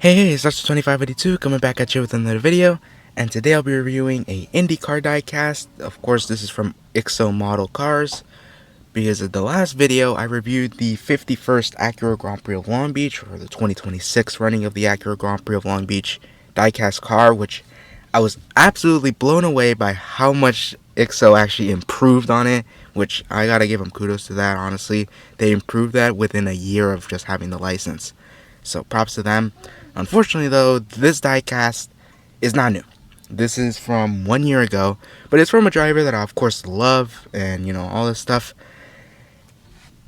Hey, it's Dr. 2582 coming back at you with another video, and today I'll be reviewing a IndyCar diecast. Of course, this is from IXO Modelcars, because in the last video I reviewed the 51st Acura Grand Prix of Long Beach, or the 2026 running of the Acura Grand Prix of Long Beach diecast car, which I was absolutely blown away by how much IXO actually improved on it, which I gotta give them kudos to that, honestly. They improved that within a year of just having the license. So props to them. Unfortunately, though, this diecast is not new. This is from 1 year ago, but it's from a driver that I, of course, love, and all this stuff.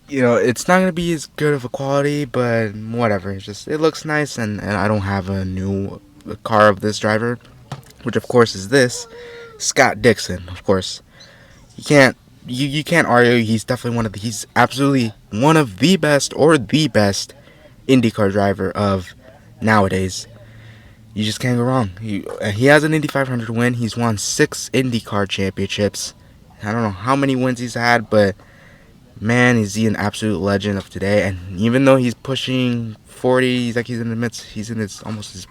It's not gonna be as good of a quality, but whatever. It looks nice, and I don't have a new car of this driver, which of course is this Scott Dixon. Of course, you can't argue. He's absolutely one of the best, or the best IndyCar driver of nowadays. You just can't go wrong. He has an Indy 500 win. He's won 6 IndyCar championships. I don't know how many wins he's had, but man, is he an absolute legend of today. And even though he's pushing 40, he's in his almost his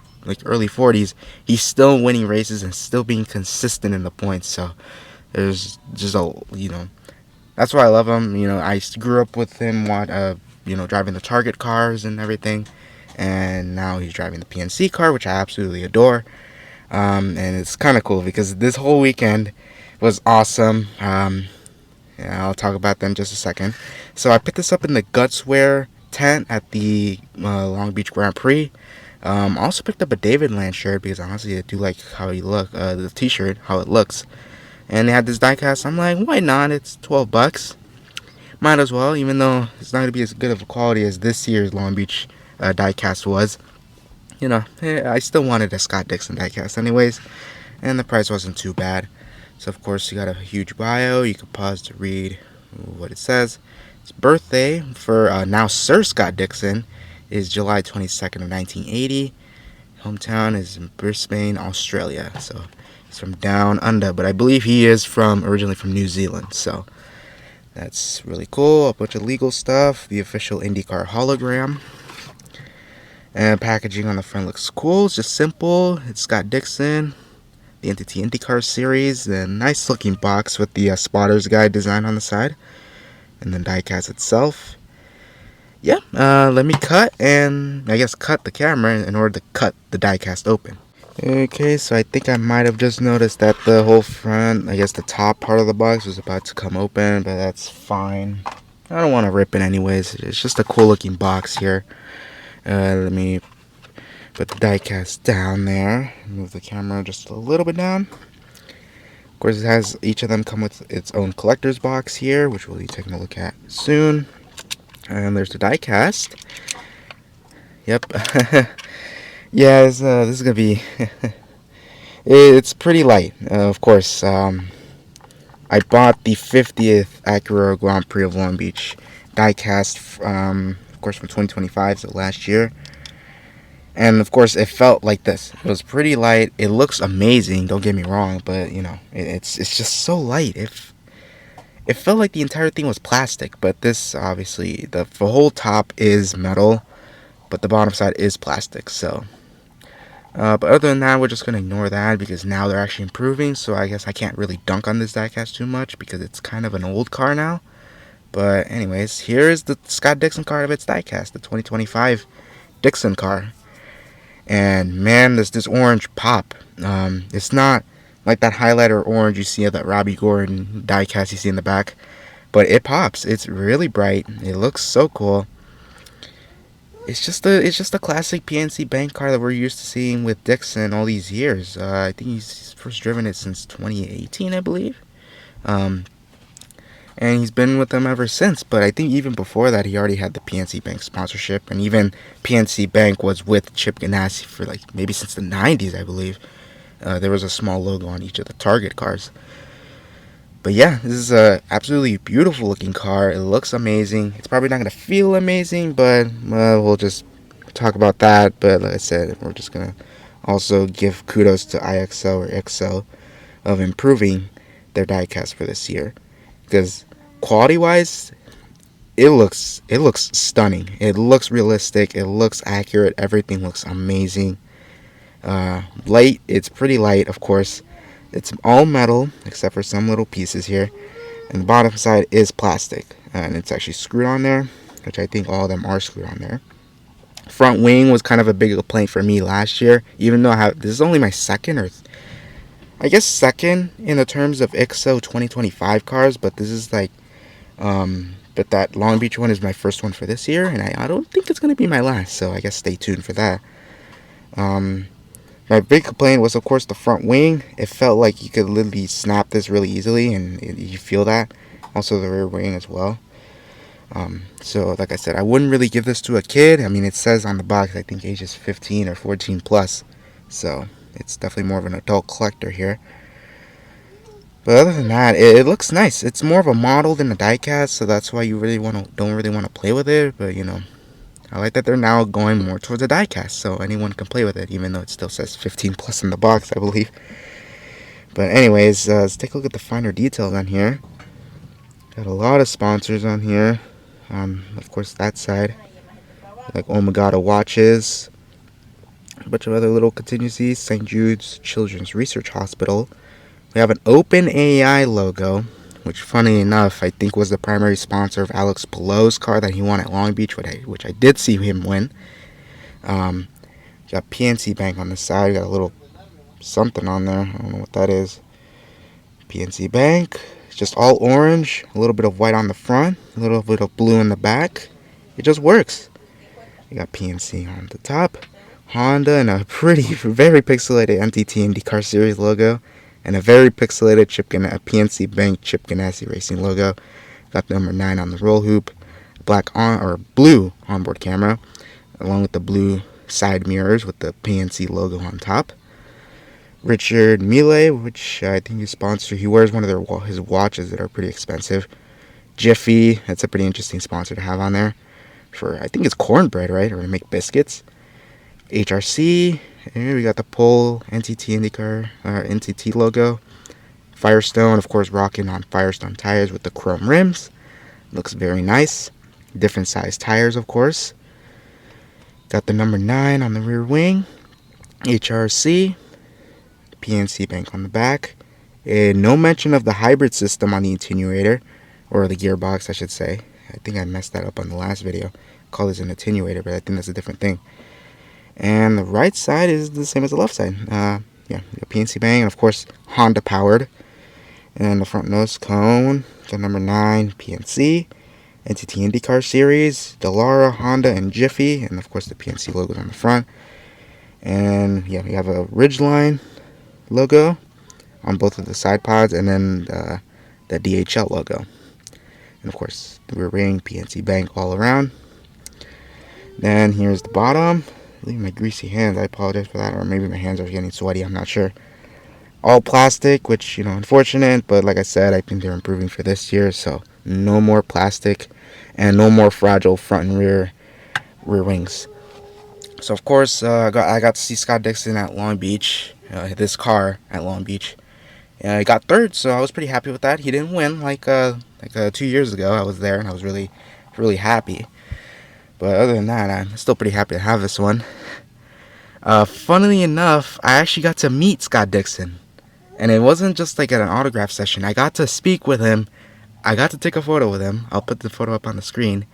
early 40s, he's still winning races and still being consistent in the points. So there's just that's why I love him. I grew up with him, driving the Target cars and everything. And now he's driving the PNC car, which I absolutely adore. And it's kind of cool because this whole weekend was awesome. I'll talk about them in just a second. So I picked this up in the Gutswear tent at the Long Beach Grand Prix. I also picked up a David Land shirt because honestly I do like how he look, the t-shirt, how it looks. And they had this diecast. I'm like, why not? It's $12. Might as well, even though it's not going to be as good of a quality as this year's Long Beach diecast was. I still wanted a Scott Dixon diecast anyways, and the price wasn't too bad. So of course you got a huge bio. You can pause to read what it says. His birthday for now Sir Scott Dixon is July 22nd of 1980. Hometown is in Brisbane, Australia. So he's from down under, but I believe he is originally from New Zealand. So that's really cool. A bunch of legal stuff. The official IndyCar hologram. And packaging on the front looks cool. It's just simple. It's Scott Dixon, the Entity IndyCar series, a nice looking box with the spotter's guide design on the side, and then diecast itself. Yeah, let me cut the camera in order to cut the diecast open. Okay, so I think I might have just noticed that the whole front, the top part of the box was about to come open, but that's fine. I don't want to rip it anyways. It's just a cool looking box here. Let me put the diecast down there. Move the camera just a little bit down. Of course, each of them come with its own collector's box here, which we'll be taking a look at soon. And there's the diecast. Yep. Yeah, this is gonna be. It's pretty light. Of course, I bought the 50th Acura Grand Prix of Long Beach diecast. Of course, from 2025, so last year. And of course, it felt like this. It was pretty light. It looks amazing. Don't get me wrong, but it's just so light. It felt like the entire thing was plastic, but this obviously the whole top is metal, but the bottom side is plastic. So, but other than that, we're just gonna ignore that because now they're actually improving. So I guess I can't really dunk on this diecast too much because it's kind of an old car now. But anyways, here's the Scott Dixon car of its diecast, the 2025 Dixon car. And man, this orange pop. It's not like that highlighter orange you see of that Robbie Gordon diecast you see in the back, but it pops. It's really bright. It looks so cool. It's just a classic PNC Bank car that we're used to seeing with Dixon all these years. I think he's first driven it since 2018, I believe. And he's been with them ever since. But I think even before that, he already had the PNC Bank sponsorship. And even PNC Bank was with Chip Ganassi for maybe since the 90s, I believe. There was a small logo on each of the Target cars. But yeah, this is a absolutely beautiful looking car. It looks amazing. It's probably not going to feel amazing, but we'll just talk about that. But like I said, we're just going to also give kudos to IXO or IXO of improving their diecast for this year. Because quality-wise, it looks stunning. It looks realistic. It looks accurate. Everything looks amazing. Light. It's pretty light, of course. It's all metal except for some little pieces here, and the bottom side is plastic, and it's actually screwed on there, which I think all of them are screwed on there. Front wing was kind of a big complaint for me last year, even though this is only my second, or I guess second in the terms of IXO 2025 cars, but this is like, but that Long Beach one is my first one for this year, and I don't think it's gonna be my last, so I guess stay tuned for that. Um, my big complaint was, of course, the front wing. It felt like you could literally snap this really easily, and you feel that. Also, the rear wing as well. So, like I said, I wouldn't really give this to a kid. I mean, it says on the box, I think ages 15 or 14 plus. So, it's definitely more of an adult collector here. But other than that, it looks nice. It's more of a model than a diecast, so that's why you don't really want to play with it. But I like that they're now going more towards a diecast, so anyone can play with it, even though it still says 15 plus in the box, I believe. But anyways, let's take a look at the finer details on here. Got a lot of sponsors on here. Of course, that side, like Omagata watches, a bunch of other little contingencies. St. Jude's Children's Research Hospital. We have an Open AI logo, which, funny enough, I think was the primary sponsor of Alex Pallot's car that he won at Long Beach, which I did see him win. Got PNC Bank on the side. Got a little something on there. I don't know what that is. PNC Bank. It's just all orange. A little bit of white on the front. A little bit of blue in the back. It just works. We got PNC on the top. Honda and a very pixelated NTT IndyCar Series logo. And a very pixelated PNC Bank Chip Ganassi Racing logo. Got the number 9 on the roll hoop. Blue onboard camera, along with the blue side mirrors with the PNC logo on top. Richard Mille, which I think he sponsored. He wears one of his watches that are pretty expensive. Jiffy, that's a pretty interesting sponsor to have on there. For, I think it's cornbread, right? Or to make biscuits. HRC. Here we got the Pole NTT IndyCar NTT logo. Firestone, of course, rocking on Firestone tires with the chrome rims. Looks very nice. Different size tires, of course. Got the number 9 on the rear wing. HRC. PNC Bank on the back. And no mention of the hybrid system on the attenuator, or the gearbox, I should say. I think I messed that up on the last video. Call this an attenuator, but I think that's a different thing. And the right side is the same as the left side. PNC Bank, and of course Honda powered. And the front nose cone, the number 9 PNC, NTT IndyCar Series, Dallara, Honda, and Jiffy, and of course the PNC logo on the front. And we have a Ridgeline logo on both of the side pods, and then the DHL logo. And of course the rear ring, PNC Bank all around. Then here's the bottom. Leave my greasy hands, I apologize for that, or maybe my hands are getting sweaty, I'm not sure. All plastic, which, unfortunate, but like I said, I think they're improving for this year, so no more plastic and no more fragile front and rear wings. So of course, I got to see Scott Dixon at Long Beach, this car at Long Beach. I got third, so I was pretty happy with that. He didn't win like 2 years ago. I was there and I was really, really happy. But other than that, I'm still pretty happy to have this one. Funnily enough, I actually got to meet Scott Dixon. And it wasn't just like at an autograph session. I got to speak with him. I got to take a photo with him. I'll put the photo up on the screen.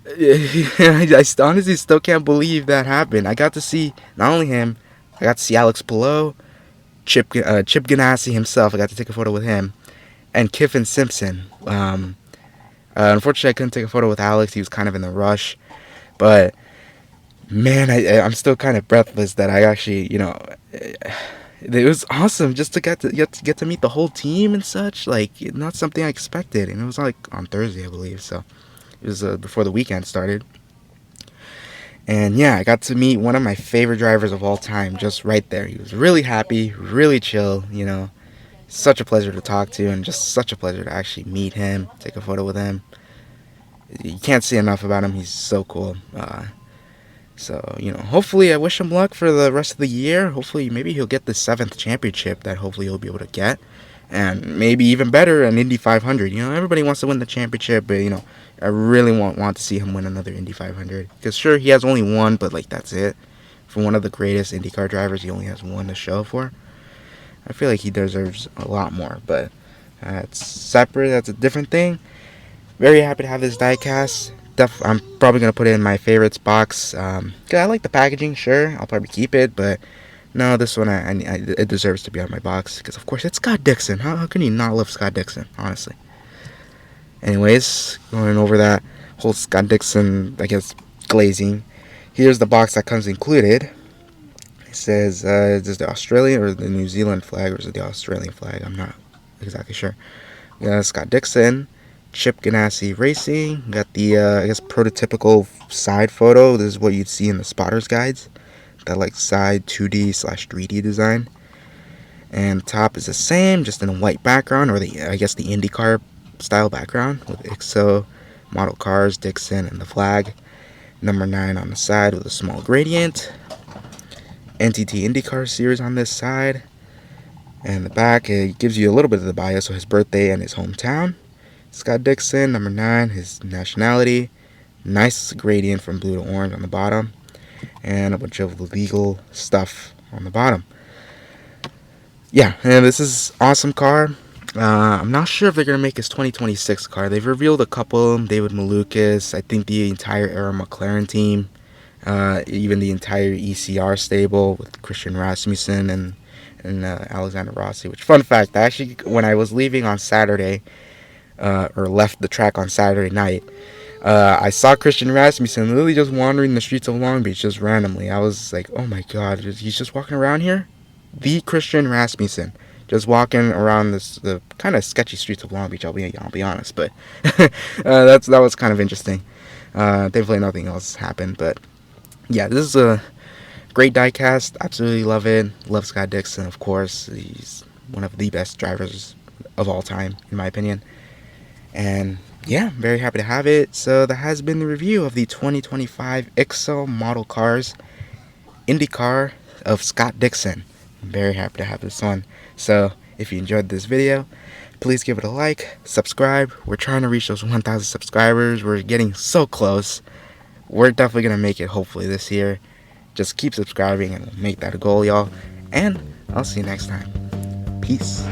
I honestly still can't believe that happened. I got to see not only him, I got to see Alex Palou, Chip Ganassi himself. I got to take a photo with him. And Kiffin Simpson. Unfortunately, I couldn't take a photo with Alex. He was kind of in the rush. But, man, I'm still kind of breathless that I actually, it was awesome just to get to meet the whole team and such. Like, not something I expected. And it was like on Thursday, I believe. So, it was before the weekend started. And, yeah, I got to meet one of my favorite drivers of all time just right there. He was really happy, really chill, Such a pleasure to talk to, and just such a pleasure to actually meet him, take a photo with him. You can't say enough about him. He's so cool. So, hopefully I wish him luck for the rest of the year. Hopefully maybe he'll get the 7th championship that hopefully he'll be able to get. and maybe even better, an Indy 500. You know, everybody wants to win the championship, but I really want to see him win another Indy 500. Because sure, he has only one, but like that's it. For one of the greatest IndyCar drivers, he only has one to show for. I feel like he deserves a lot more, but that's separate. That's a different thing. Very happy to have this diecast. I'm probably gonna put it in my favorites box. 'Cause I like the packaging. Sure, I'll probably keep it, but no, this one it deserves to be on my box because of course it's Scott Dixon. How can you not love Scott Dixon? Honestly. Anyways, going over that whole Scott Dixon, I guess, glazing. Here's the box that comes included. It says, is this the Australian or the New Zealand flag, or is it the Australian flag? I'm not exactly sure. Yeah, Scott Dixon, Chip Ganassi Racing. Got the, I guess, prototypical side photo. This is what you'd see in the spotter's guides. That, like, side 2D/3D design. And top is the same, just in a white background, or I guess the IndyCar style background with IXO, Modelcars, Dixon, and the flag. Number 9 on the side with a small gradient. NTT IndyCar series on this side. And the back, it gives you a little bit of the bio, so his birthday and his hometown. Scott Dixon, number 9, his nationality. Nice gradient from blue to orange on the bottom. And a bunch of legal stuff on the bottom. Yeah, and this is awesome car. I'm not sure if they're going to make his 2026 car. They've revealed a couple. David Malukas, I think the entire Era McLaren team, even the entire ECR stable with Christian Rasmussen and Alexander Rossi. Which, fun fact, actually, when I was leaving on Saturday, or left the track on Saturday night, I saw Christian Rasmussen literally just wandering the streets of Long Beach just randomly. I was like, oh my god, he's just walking around here? The Christian Rasmussen. Just walking around the kind of sketchy streets of Long Beach, I'll be honest, but that was kind of interesting. Thankfully nothing else happened, but yeah, this is a great diecast. Absolutely love it. Love Scott Dixon, of course. He's one of the best drivers of all time, in my opinion. And yeah, very happy to have it. So that has been the review of the 2025 IXO Modelcars IndyCar of Scott Dixon. I'm very happy to have this one. So if you enjoyed this video, please give it a like, subscribe. We're trying to reach those 1,000 subscribers. We're getting so close. We're definitely going to make it hopefully this year. Just keep subscribing and we'll make that a goal, y'all. And I'll see you next time. Peace.